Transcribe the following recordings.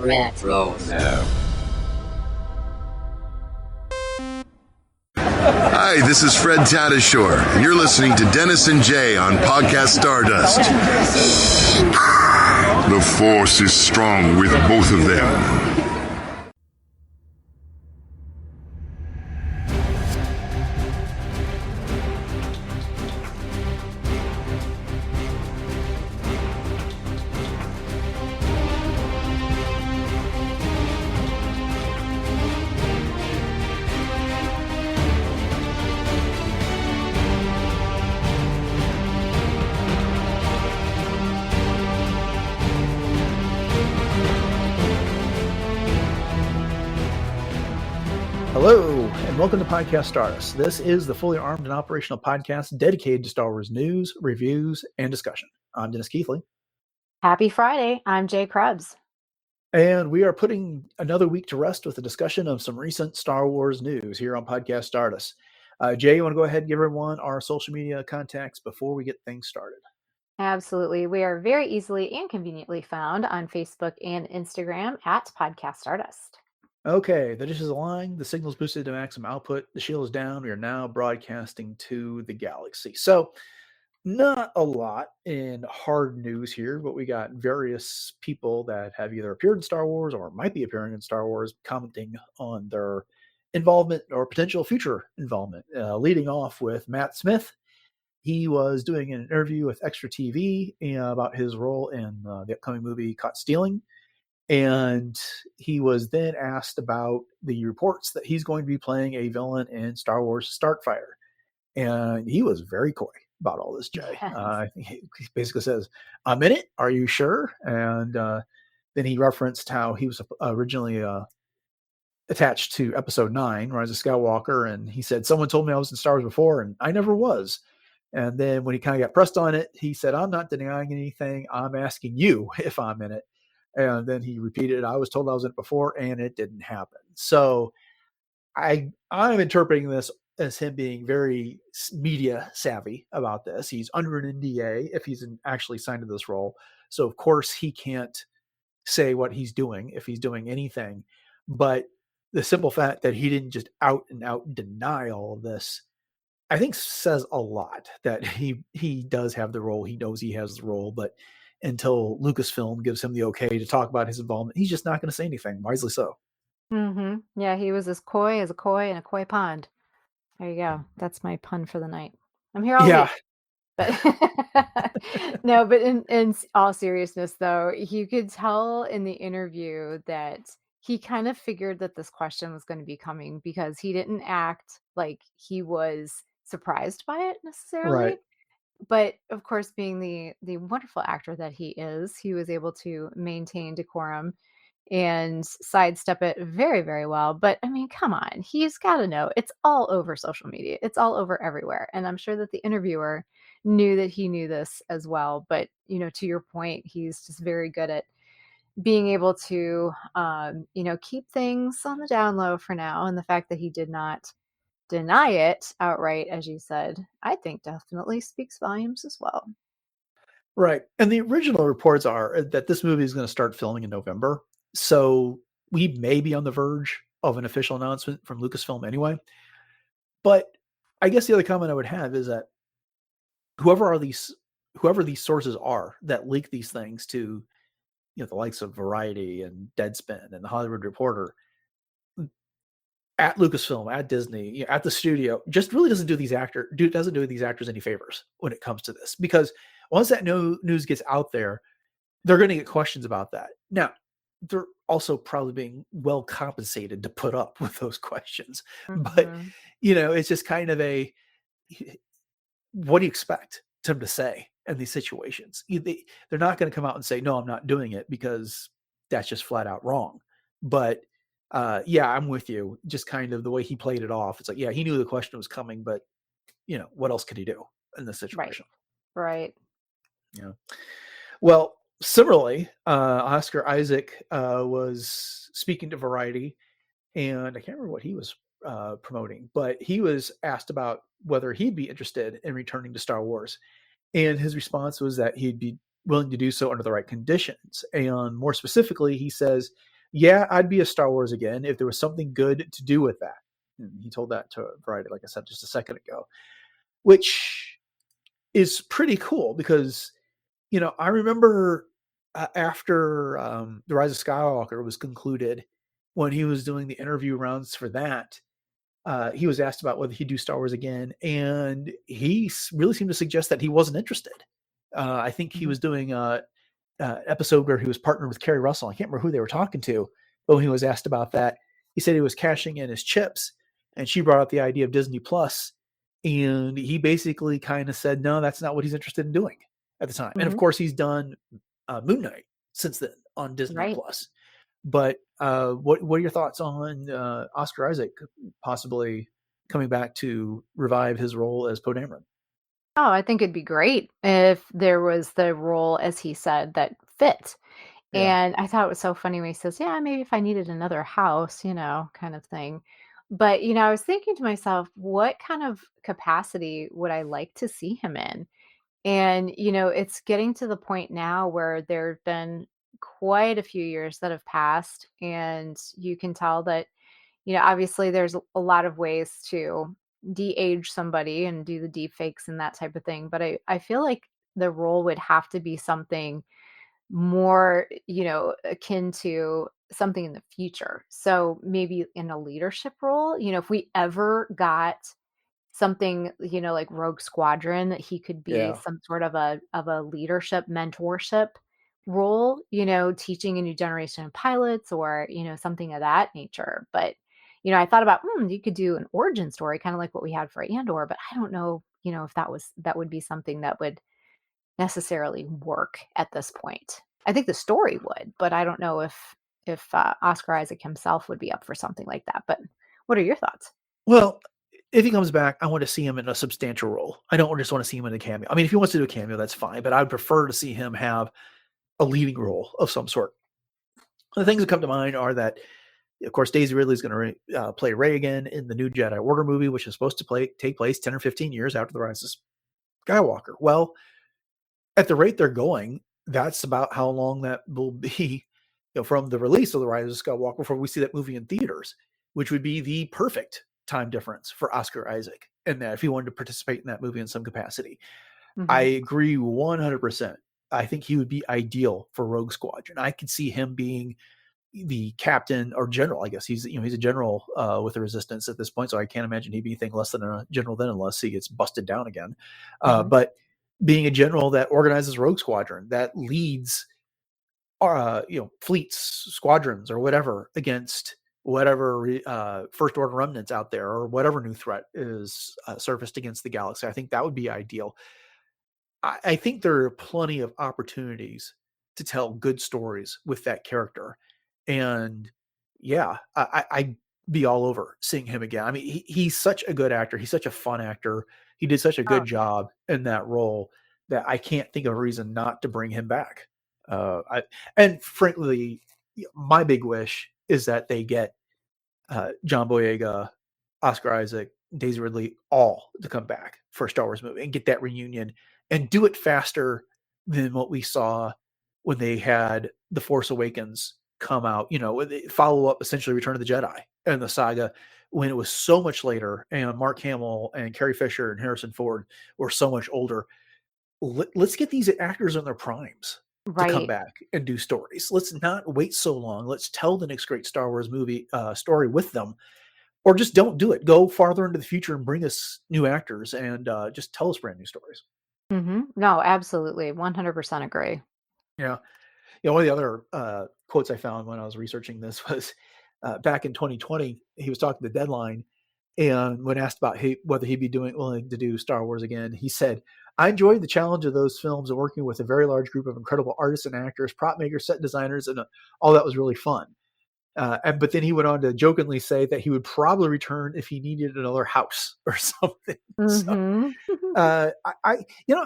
Retro. Hi, this is Fred Tatasciore, and you're listening to Dennis and Jay on Podcast Stardust. The Force is strong with both of them. Hello, and welcome to Podcast Stardust. This is the fully armed and operational podcast dedicated to Star Wars news, reviews, and discussion. I'm Dennis Keithley. Happy Friday. I'm Jay Krebs. And we are putting another week to rest with a discussion of some recent Star Wars news here on Podcast Stardust. Jay, you want to go ahead and give everyone our social media contacts before we get things started? Absolutely. We are very easily and conveniently found on Facebook and Instagram at Podcast Stardust. Okay, the dish is aligned, the signal's boosted to maximum output, the shield is down, we are now broadcasting to the galaxy. So, not a lot in hard news here, but we got various people that have either appeared in Star Wars or might be appearing in Star Wars commenting on their involvement or potential future involvement. Leading off with Matt Smith. He was doing an interview with Extra TV about his role in the upcoming movie Caught Stealing. And he was then asked about the reports that he's going to be playing a villain in Star Wars Starfighter. And he was very coy about all this, Jay. Yes. He basically says, I'm in it. Are you sure? And then he referenced how he was originally attached to Episode 9, Rise of Skywalker. And he said, someone told me I was in Star Wars before, and I never was. And then when he kind of got pressed on it, he said, I'm not denying anything. I'm asking you if I'm in it. And then he repeated, I was told I was in it before, and it didn't happen. So I'm interpreting this as him being very media savvy about this. He's under an NDA if he's actually signed to this role. So, of course, he can't say what he's doing if he's doing anything. But the simple fact that he didn't just out and out deny all of this, I think says a lot that he does have the role. He knows he has the role, but until Lucasfilm gives him the okay to talk about his involvement, he's just not going to say anything, wisely so. Mm-hmm. Yeah, he was as coy as a koi in a koi pond. There you go. That's my pun for the night. I'm here all week. But no, but in all seriousness, though, you could tell in the interview that he kind of figured that this question was going to be coming because he didn't act like he was surprised by it necessarily. Right. But of course, being the wonderful actor that he is, he was able to maintain decorum and sidestep it very, very well. But I mean, come on, he's got to know it's all over social media. It's all over everywhere. And I'm sure that the interviewer knew that he knew this as well. But, you know, to your point, he's just very good at being able to, keep things on the down low for now. And the fact that he did not deny it outright, as you said, I think definitely speaks volumes as well. Right. And the original reports are that this movie is going to start filming in November. So we may be on the verge of an official announcement from Lucasfilm anyway. But I guess the other comment I would have is that whoever these sources are that leak these things to, the likes of Variety and Deadspin and the Hollywood Reporter, at Lucasfilm, at Disney, at the studio, just really doesn't do these actors any favors when it comes to this. Because once that news gets out there, they're going to get questions about that. Now, they're also probably being well compensated to put up with those questions. Mm-hmm. But, it's just kind of what do you expect them to say in these situations? They're not going to come out and say, no, I'm not doing it, because that's just flat out wrong. But I'm with you. Just kind of the way he played it off. It's like, yeah, he knew the question was coming, but what else could he do in this situation? Right. Yeah. Well, similarly, Oscar Isaac was speaking to Variety, and I can't remember what he was promoting, but he was asked about whether he'd be interested in returning to Star Wars. And his response was that he'd be willing to do so under the right conditions. And more specifically, he says yeah, I'd be a Star Wars again if there was something good to do with that. And he told that to Variety, like I said just a second ago, which is pretty cool because, I remember after The Rise of Skywalker was concluded, when he was doing the interview rounds for that, he was asked about whether he'd do Star Wars again, and he really seemed to suggest that he wasn't interested. I think he Mhm. was doing episode where he was partnered with Kerry Russell. I can't remember who they were talking to, but when he was asked about that, he said he was cashing in his chips, and she brought up the idea of Disney Plus, and he basically kind of said, no, that's not what he's interested in doing at the time. And of Mhm. course, he's done Moon Knight since then on Disney Right. Plus. But what are your thoughts on Oscar Isaac possibly coming back to revive his role as Poe Dameron? Oh, I think it'd be great if there was the role, as he said, that fit. Yeah, And I thought it was so funny when he says, "Yeah, maybe if I needed another house, kind of thing." But, I was thinking to myself, what kind of capacity would I like to see him in? And, it's getting to the point now where there have been quite a few years that have passed, and you can tell that, obviously there's a lot of ways to de-age somebody and do the deep fakes and that type of thing. But I feel like the role would have to be something more, akin to something in the future. So maybe in a leadership role, if we ever got something, like Rogue Squadron, that he could be yeah. some sort of a leadership mentorship role, teaching a new generation of pilots or, something of that nature. But, I thought about, you could do an origin story, kind of like what we had for Andor, but I don't know, if that would be something that would necessarily work at this point. I think the story would, but I don't know if Oscar Isaac himself would be up for something like that. But what are your thoughts? Well, if he comes back, I want to see him in a substantial role. I don't just want to see him in a cameo. I mean, if he wants to do a cameo, that's fine, but I'd prefer to see him have a leading role of some sort. The things that come to mind are that, of course, Daisy Ridley is going to play Rey again in the new Jedi Order movie, which is supposed to take place 10 or 15 years after the Rise of Skywalker. Well, at the rate they're going, that's about how long that will be, from the release of the Rise of Skywalker before we see that movie in theaters, which would be the perfect time difference for Oscar Isaac, and that if he wanted to participate in that movie in some capacity. I Hmm. agree 100%. I think he would be ideal for Rogue Squadron. I could see him being the captain or general. I guess he's a general with the Resistance at this point, so I can't imagine he'd be anything less than a general then, unless he gets busted down again. Hmm. But being a general that organizes Rogue Squadron, that leads fleets, squadrons, or whatever against whatever First Order remnants out there, or whatever new threat is surfaced against the galaxy. I think that would be ideal. I think there are plenty of opportunities to tell good stories with that character. And yeah, I'd be all over seeing him again. I mean, he's such a good actor. He's such a fun actor. He did such a Oh good job in that role that I can't think of a reason not to bring him back. And frankly, my big wish is that they get John Boyega, Oscar Isaac, Daisy Ridley, all to come back for a Star Wars movie and get that reunion and do it faster than what we saw when they had The Force Awakens come out, follow up essentially Return of the Jedi and the saga, when it was so much later and Mark Hamill and Carrie Fisher and Harrison Ford were so much older. Let's get these actors in their primes to come right. back and do stories. Let's not wait so long. Let's tell the next great Star Wars movie story with them, or just don't do it. Go farther into the future and bring us new actors and just tell us brand new stories. No, absolutely, 100% agree. Yeah. One of the other quotes I found when I was researching this was back in 2020, he was talking to Deadline, and when asked about whether he'd be willing to do Star Wars again, he said, "I enjoyed the challenge of those films and working with a very large group of incredible artists and actors, prop makers, set designers, and all that was really fun." But then he went on to jokingly say that he would probably return if he needed another house or something. So Mhm.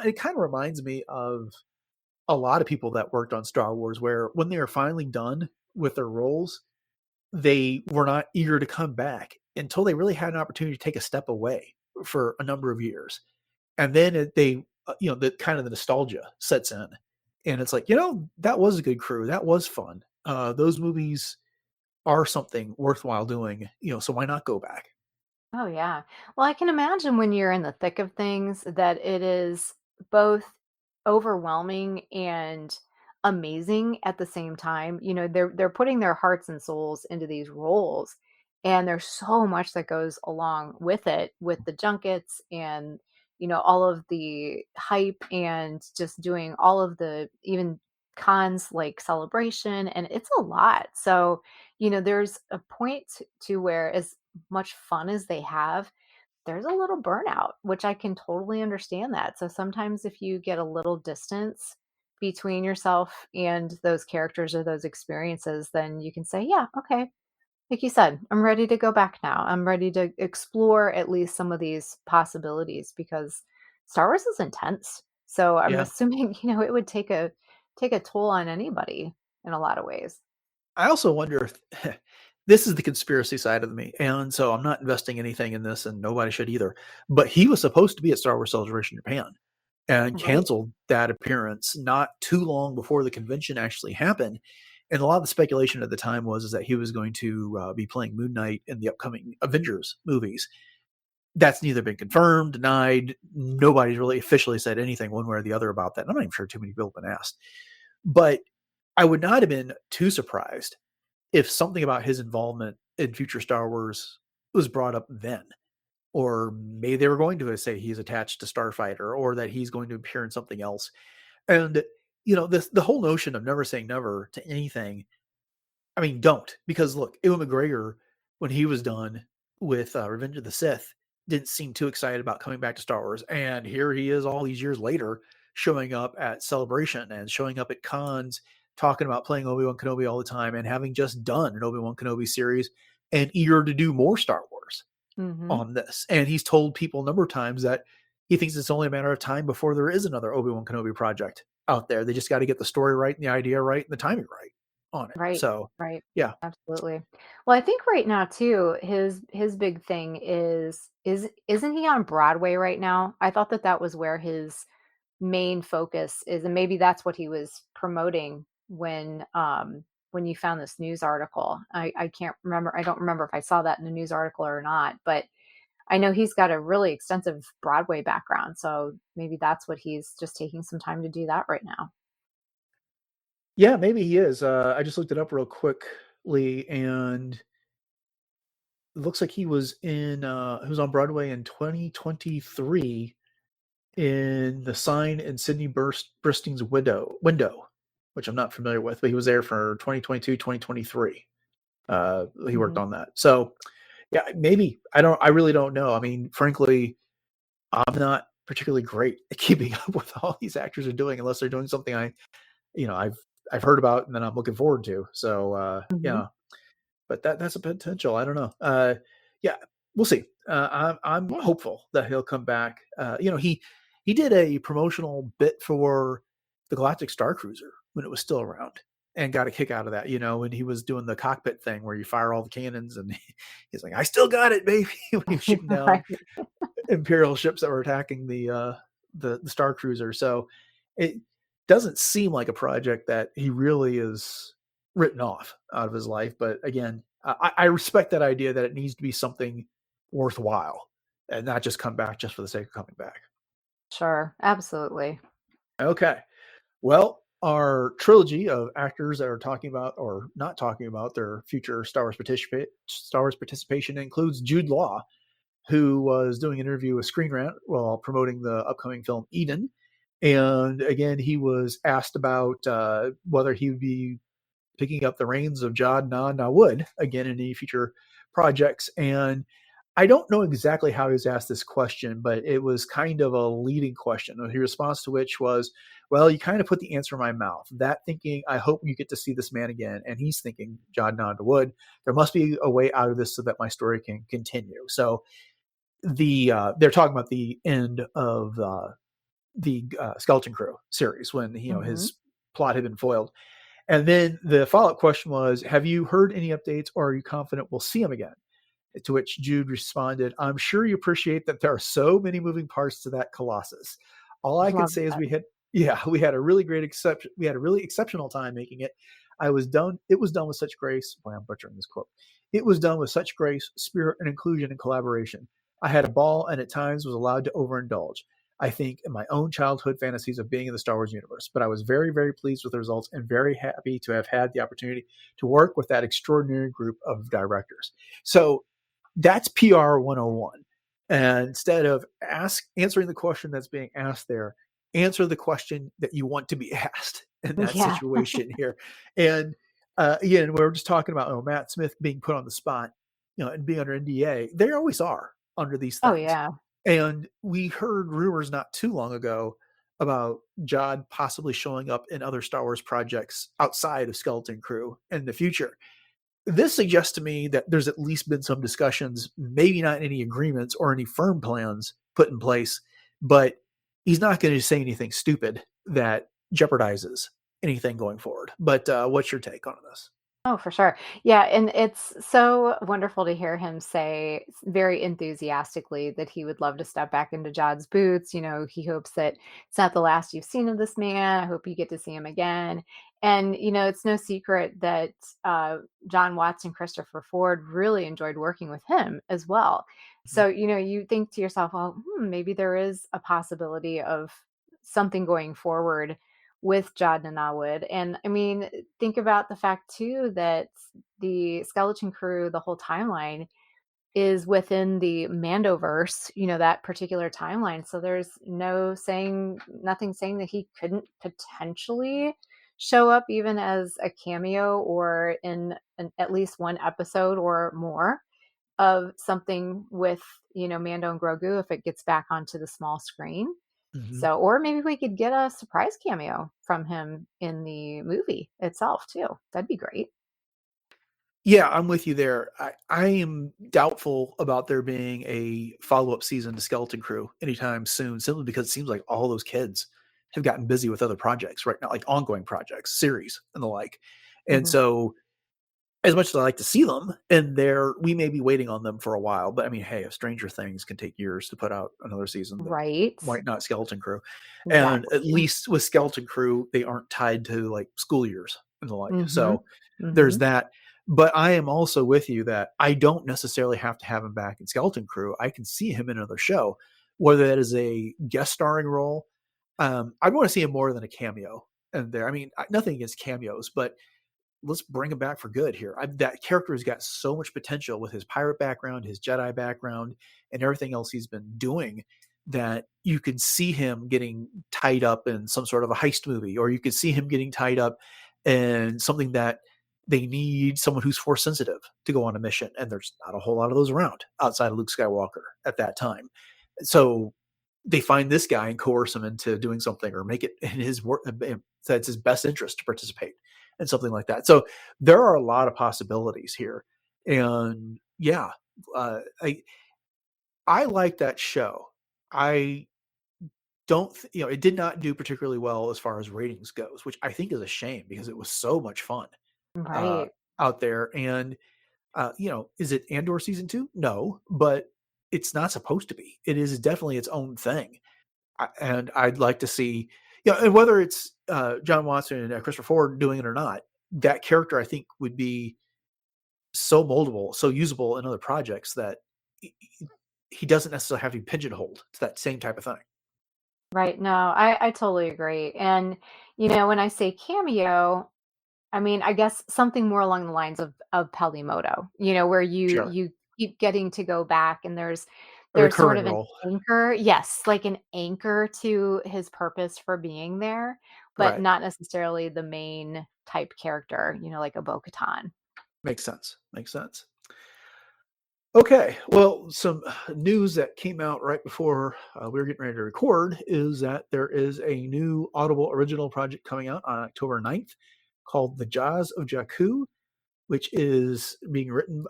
it kind of reminds me of a lot of people that worked on Star Wars, where when they were finally done with their roles, they were not eager to come back until they really had an opportunity to take a step away for a number of years. And then the kind of the nostalgia sets in, and it's like, that was a good crew. That was fun. Those movies are something worthwhile doing, so why not go back? Oh, yeah. Well, I can imagine when you're in the thick of things that it is both overwhelming and amazing at the same time. They're putting their hearts and souls into these roles, and there's so much that goes along with it, with the junkets and all of the hype and just doing all of the even cons like celebration, and it's a lot. So, there's a point to where as much fun as they have, there's a little burnout, which I can totally understand that. So sometimes if you get a little distance between yourself and those characters or those experiences, then you can say, yeah, okay. Like you said, I'm ready to go back now. I'm ready to explore at least some of these possibilities because Star Wars is intense. So I'm Yeah. assuming, it would take a toll on anybody in a lot of ways. I also wonder if this is the conspiracy side of me, and so I'm not investing anything in this, and nobody should either. But he was supposed to be at Star Wars Celebration Japan and Right. canceled that appearance not too long before the convention actually happened. And a lot of the speculation at the time was that he was going to be playing Moon Knight in the upcoming Avengers movies. That's neither been confirmed, denied. Nobody's really officially said anything one way or the other about that. And I'm not even sure too many people have been asked. But I would not have been too surprised if something about his involvement in future Star Wars was brought up then. Or maybe they were going to say he's attached to Starfighter or that he's going to appear in something else. And, the whole notion of never saying never to anything, I mean, don't. Because look, Ewan McGregor, when he was done with Revenge of the Sith, didn't seem too excited about coming back to Star Wars. And here he is all these years later showing up at Celebration and showing up at cons, talking about playing Obi-Wan Kenobi all the time and having just done an Obi-Wan Kenobi series and eager to do more Star Wars Hmm. on this. And he's told people a number of times that he thinks it's only a matter of time before there is another Obi-Wan Kenobi project out there. They just got to get the story right and the idea right and the timing right on it. Right, So, right. yeah. Absolutely. Well, I think right now too, his big thing is isn't he on Broadway right now? I thought that that was where his main focus is, and maybe that's what he was promoting when you found this news article. I can't remember. I don't remember if I saw that in a news article or not, but I know he's got a really extensive Broadway background, so maybe that's what he's just taking some time to do that right now. Yeah, maybe he is. I just looked it up real quickly and it looks like he was on Broadway in 2023 in The Sign and Sydney Bristing's Window, which I'm not familiar with, but he was there for 2022, 2023. He worked Mhm. on that. So, yeah, maybe. I really don't know. I mean, frankly, I'm not particularly great at keeping up with all these actors are doing unless they're doing something I've heard about and then I'm looking forward to. So, Mhm. yeah, but that's a potential. I don't know. Yeah, we'll see. I'm Yeah. hopeful that he'll come back. He did a promotional bit for the Galactic Star Cruiser when it was still around, and got a kick out of that. When he was doing the cockpit thing where you fire all the cannons, and he's like, "I still got it, baby!" when he was shooting down Right. Imperial ships that were attacking the Star Cruiser. So it doesn't seem like a project that he really is written off out of his life. But again, I respect that idea that it needs to be something worthwhile and not just come back just for the sake of coming back. Sure. Absolutely. Okay. Well, our trilogy of actors that are talking about or not talking about their future Star Wars participation includes Jude Law, who was doing an interview with Screen Rant while promoting the upcoming film Eden. And again, he was asked about whether he would be picking up the reins of Jod Na Wood again in any future projects. And I don't know exactly how he was asked this question, but it was kind of a leading question. His response to which was, "Well, you kind of put the answer in my mouth." That thinking, "I hope you get to see this man again." And he's thinking, Jod Na Wood, "There must be a way out of this so that my story can continue." So they're talking about the end of the Skeleton Crew series when Mhm. his plot had been foiled, and then the follow up question was, "Have you heard any updates, or are you confident we'll see him again?" To which Jude responded, "I'm sure you appreciate that there are so many moving parts to that colossus. All I can Love say is that. we had a really great exception. We had a really exceptional time making it. It was done with such grace. Boy, I'm butchering this quote. It was done with such grace, spirit, and inclusion and collaboration. I had a ball and at times was allowed to overindulge, I think, in my own childhood fantasies of being in the Star Wars universe. But I was very, very pleased with the results and very happy to have had the opportunity to work with that extraordinary group of directors. So that's PR 101. And instead of answering the question that's being asked there, answer the question that you want to be asked in that Yeah. situation here. And again, we were just talking about Matt Smith being put on the spot, and being under NDA. They always are under these Oh, things. yeah. And we heard rumors not too long ago about Jod possibly showing up in other Star Wars projects outside of Skeleton Crew in the future. This suggests to me that there's at least been some discussions, maybe not any agreements or any firm plans put in place, but he's not going to say anything stupid that jeopardizes anything going forward. But what's your take on this? Oh, for sure. Yeah, and it's so wonderful to hear him say very enthusiastically that he would love to step back into Jod's boots. He hopes that it's not the last you've seen of this man. I hope you get to see him again. And, it's no secret that John Watts and Christopher Ford really enjoyed working with him as well. So, you think to yourself, well, maybe there is a possibility of something going forward with Jod Nanawood. And I mean, think about the fact too that the Skeleton Crew, the whole timeline is within the Mandoverse, that particular timeline. So there's nothing saying that he couldn't potentially show up even as a cameo or in at least one episode or more of something with, Mando and Grogu if it gets back onto the small screen. Mm-hmm. So, or maybe we could get a surprise cameo from him in the movie itself too. That'd be great. Yeah, I'm with you there. I am doubtful about there being a follow-up season to Skeleton Crew anytime soon, simply because it seems like all those kids have gotten busy with other projects right now, like ongoing projects, series, and the like. And Mhm. so, as much as I like to see them, and we may be waiting on them for a while. But I mean, hey, if Stranger Things can take years to put out another season, then Right. why not Skeleton Crew? And at Exactly. least with Skeleton Crew, they aren't tied to like school years and the like. Mhm. So there's Mhm. that. But I am also with you that I don't necessarily have to have him back in Skeleton Crew. I can see him in another show, whether that is a guest starring role. I'd want to see him more than a cameo in there. I mean, nothing against cameos, but let's bring him back for good here. That character has got so much potential with his pirate background, his Jedi background, and everything else he's been doing, that you could see him getting tied up in some sort of a heist movie, or you could see him getting tied up in something that they need someone who's force sensitive to go on a mission. And there's not a whole lot of those around outside of Luke Skywalker at that time. So they find this guy and coerce him into doing something, or make it in his work. That's his best interest to participate in something like that. So there are a lot of possibilities here. And yeah, I like that show. I don't, it did not do particularly well as far as ratings goes, which I think is a shame because it was so much fun uh, Right. out there. And, is it Andor season 2? No, but it's not supposed to be. It is definitely its own thing. And I'd like to see, and whether it's John Watson and Christopher Ford doing it or not, that character I think would be so moldable, so usable in other projects that he doesn't necessarily have to be pigeonholed to that same type of thing. Right. No, I totally agree. And, when I say cameo, I mean, I guess something more along the lines of Pelimoto, where you Sure. you keep getting to go back and A there's sort recurring of an role. anchor, yes, like an anchor to his purpose for being there, but Right. not necessarily the main type character, like a Bo-Katan. Makes sense. Makes sense. Okay. Well, some news that came out right before we were getting ready to record is that there is a new Audible original project coming out on October 9th called The Jaws of Jakku, which is being written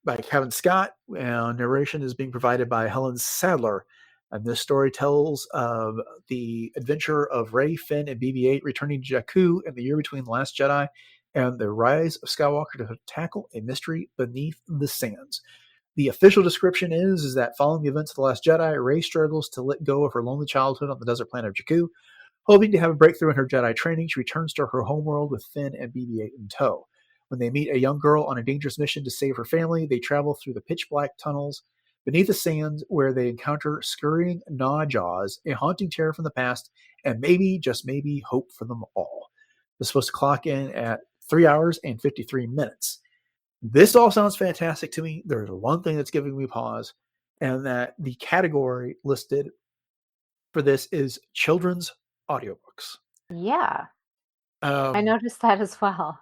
by Kevin Scott, and narration is being provided by Helen Sadler. And this story tells of the adventure of Rey, Finn, and BB-8 returning to Jakku in the year between The Last Jedi and the rise of Skywalker to tackle a mystery beneath the sands. The official description is that following the events of The Last Jedi, Rey struggles to let go of her lonely childhood on the desert planet of Jakku. Hoping to have a breakthrough in her Jedi training, she returns to her homeworld with Finn and BB-8 in tow. When they meet a young girl on a dangerous mission to save her family, they travel through the pitch-black tunnels beneath the sands where they encounter scurrying Gnawjaws, a haunting terror from the past, and maybe, just maybe, hope for them all. It's supposed to clock in at 3 hours and 53 minutes. This all sounds fantastic to me. There's one thing that's giving me pause, and that the category listed for this is children's audiobooks. Yeah, I noticed that as well.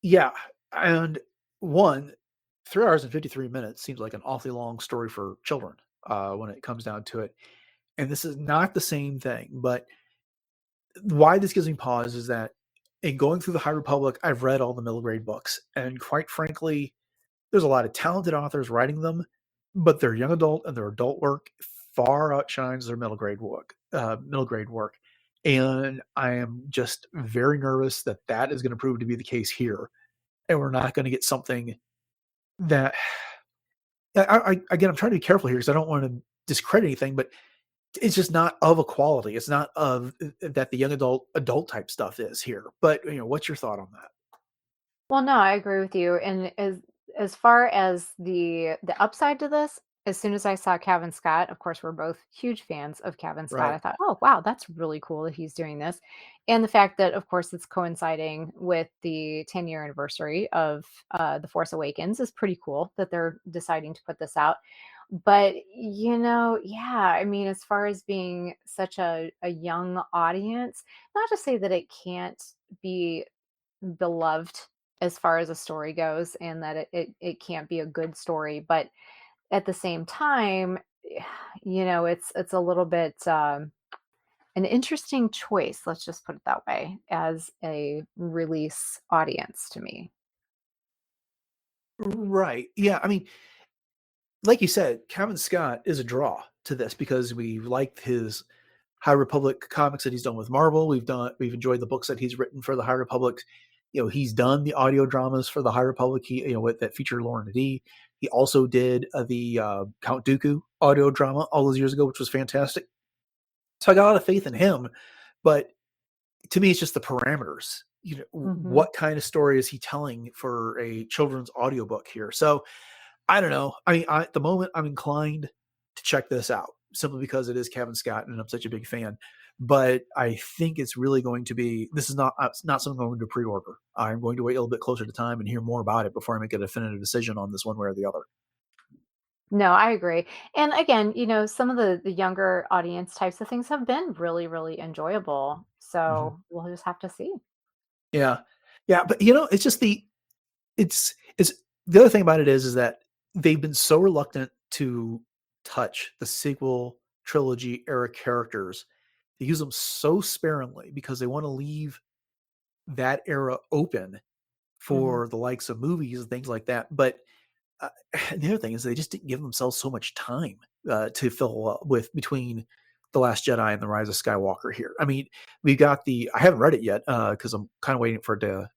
Yeah, and 3 hours and 53 minutes seems like an awfully long story for children when it comes down to it. And this is not the same thing, but why this gives me pause is that in going through the High Republic, I've read all the middle grade books, and quite frankly, there's a lot of talented authors writing them, but their young adult and their adult work far outshines their middle grade work. And I am just very nervous that that is going to prove to be the case here, and we're not going to get something that. Again, I'm trying to be careful here because I don't want to discredit anything, but it's just not of a quality. It's not of that the young adult type stuff is here. But what's your thought on that? Well, no, I agree with you. And as far as the upside to this, as soon as I saw Kevin Scott, of course, we're both huge fans of Kevin Scott. Right. I thought, oh wow, that's really cool that he's doing this, and the fact that, of course, it's coinciding with the 10-year anniversary of The Force Awakens is pretty cool that they're deciding to put this out. But yeah, I mean, as far as being such a young audience, not to say that it can't be beloved as far as a story goes and that it can't be a good story, but at the same time, it's a little bit an interesting choice, let's just put it that way, as a release audience to me. Right. Yeah. I mean, like you said, Kevin Scott is a draw to this because we liked his High Republic comics that he's done with Marvel. We've enjoyed the books that he's written for the High Republic. He's done the audio dramas for the High Republic. With that feature Lauren D. He also did the Count Dooku audio drama all those years ago, which was fantastic. So I got a lot of faith in him, but to me, it's just the parameters. What kind of story is he telling for a children's audiobook here? So I don't know. I mean, at the moment, I'm inclined to check this out simply because it is Kevin Scott and I'm such a big fan. But I think it's really going to be. This is not something I'm going to pre-order. I'm going to wait a little bit closer to time and hear more about it before I make a definitive decision on this one way or the other. No, I agree. And again, some of the younger audience types of things have been really, really enjoyable. Mm-hmm. So we'll just have to see. Yeah, yeah. But it's just it's the other thing about it is that they've been so reluctant to touch the sequel trilogy era characters. They use them so sparingly because they want to leave that era open Hmm. for the likes of movies and things like that. But the other thing is they just didn't give themselves so much time to fill up with between The Last Jedi and The Rise of Skywalker here. I mean, I haven't read it yet because I'm kind of waiting for it to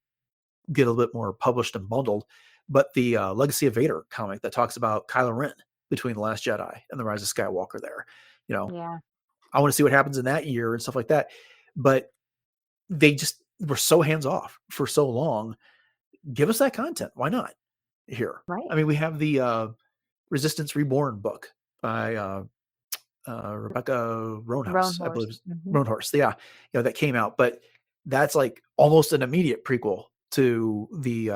get a little bit more published and bundled. But the Legacy of Vader comic that talks about Kylo Ren between The Last Jedi and The Rise of Skywalker there. Yeah. I want to see what happens in that year and stuff like that. But they just were so hands off for so long. Give us that content. Why not? Here. Right. I mean, we have the Resistance Reborn book by Rebecca Roan Roanhouse, I believe. horse. Hmm. Roanhorse. Yeah. That came out, but that's like almost an immediate prequel to the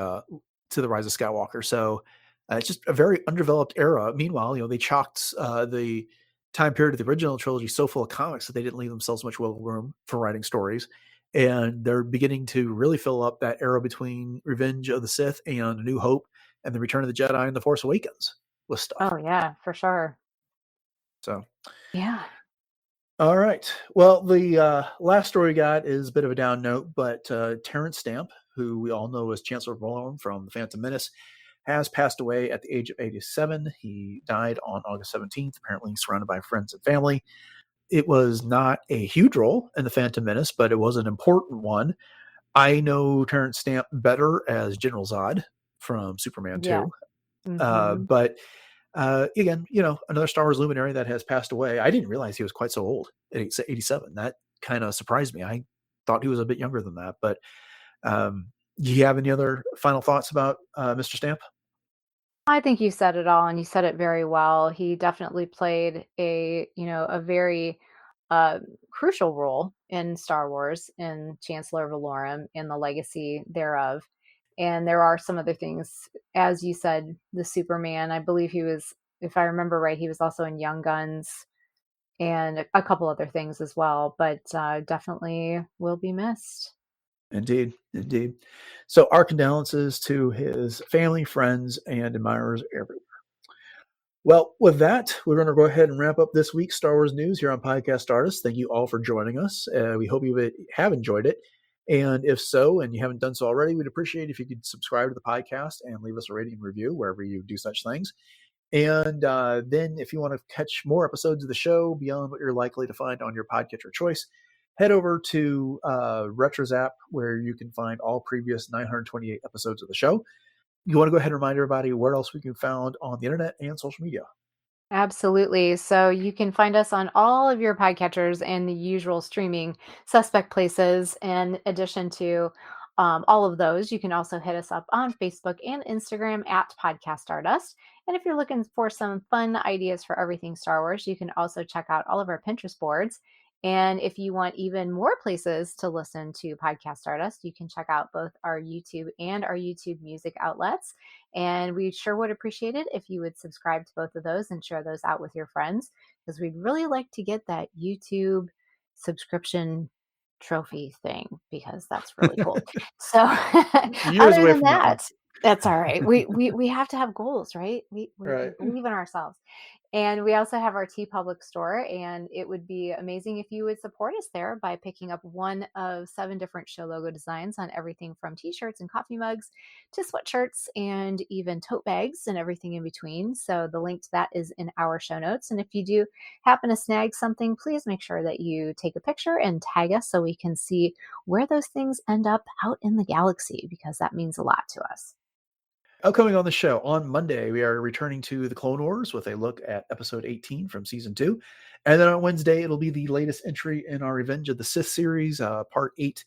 Rise of Skywalker. So it's just a very undeveloped era. Meanwhile, they chalked the time period of the original trilogy so full of comics that they didn't leave themselves much wiggle room for writing stories. And they're beginning to really fill up that era between Revenge of the Sith and A New Hope and the Return of the Jedi and the Force Awakens with stuff. Oh yeah, for sure. So, Yeah. all right. Well, the last story we got is a bit of a down note, but Terrence Stamp, who we all know as Chancellor Valorum from The Phantom Menace, has passed away at the age of 87. He died on August 17th, apparently surrounded by friends and family. It was not a huge role in The Phantom Menace, but it was an important one. I know Terrence Stamp better as General Zod from Superman Yeah. 2. Hmm. But again, another Star Wars luminary that has passed away. I didn't realize he was quite so old at 87. That kind of surprised me. I thought he was a bit younger than that. But do you have any other final thoughts about Mr. Stamp? I think you said it all, and you said it very well. He definitely played a very crucial role in Star Wars, in Chancellor Valorum, and the legacy thereof. And there are some other things, as you said, the Superman. I believe he was, if I remember right, he was also in Young Guns and a couple other things as well. But definitely will be missed. Indeed, indeed. So our condolences to his family, friends, and admirers everywhere. Well, with that, we're going to go ahead and wrap up this week's Star Wars news here on Podcast Stardust. Thank you all for joining us. We hope you have enjoyed it. And if so, and you haven't done so already, we'd appreciate if you could subscribe to the podcast and leave us a rating and review wherever you do such things. And then if you want to catch more episodes of the show beyond what you're likely to find on your podcatcher choice, head over to RetroZap, where you can find all previous 928 episodes of the show. You want to go ahead and remind everybody where else we can be found on the internet and social media. Absolutely. So you can find us on all of your podcatchers and the usual streaming suspect places. In addition to all of those, you can also hit us up on Facebook and Instagram at Podcast Stardust. And if you're looking for some fun ideas for everything Star Wars, you can also check out all of our Pinterest boards. And if you want even more places to listen to Podcast Stardust, you can check out both our YouTube and our YouTube music outlets. And we sure would appreciate it if you would subscribe to both of those and share those out with your friends, because we'd really like to get that YouTube subscription trophy thing, because that's really cool. So other than that, that's all right. We have to have goals, right? We Right. believe in ourselves. And we also have our TeePublic store, and it would be amazing if you would support us there by picking up one of 7 different show logo designs on everything from t-shirts and coffee mugs to sweatshirts and even tote bags and everything in between. So the link to that is in our show notes. And if you do happen to snag something, please make sure that you take a picture and tag us so we can see where those things end up out in the galaxy, because that means a lot to us. Upcoming on the show, on Monday, we are returning to the Clone Wars with a look at episode 18 from season 2. And then on Wednesday, it'll be the latest entry in our Revenge of the Sith series, part 8.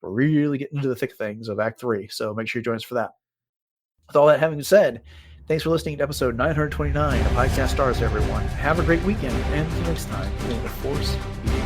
We're really getting into the thick things of Act 3, so make sure you join us for that. With all that having been said, thanks for listening to episode 929 of Podcast Stars, everyone. Have a great weekend, and until next time, may the Force be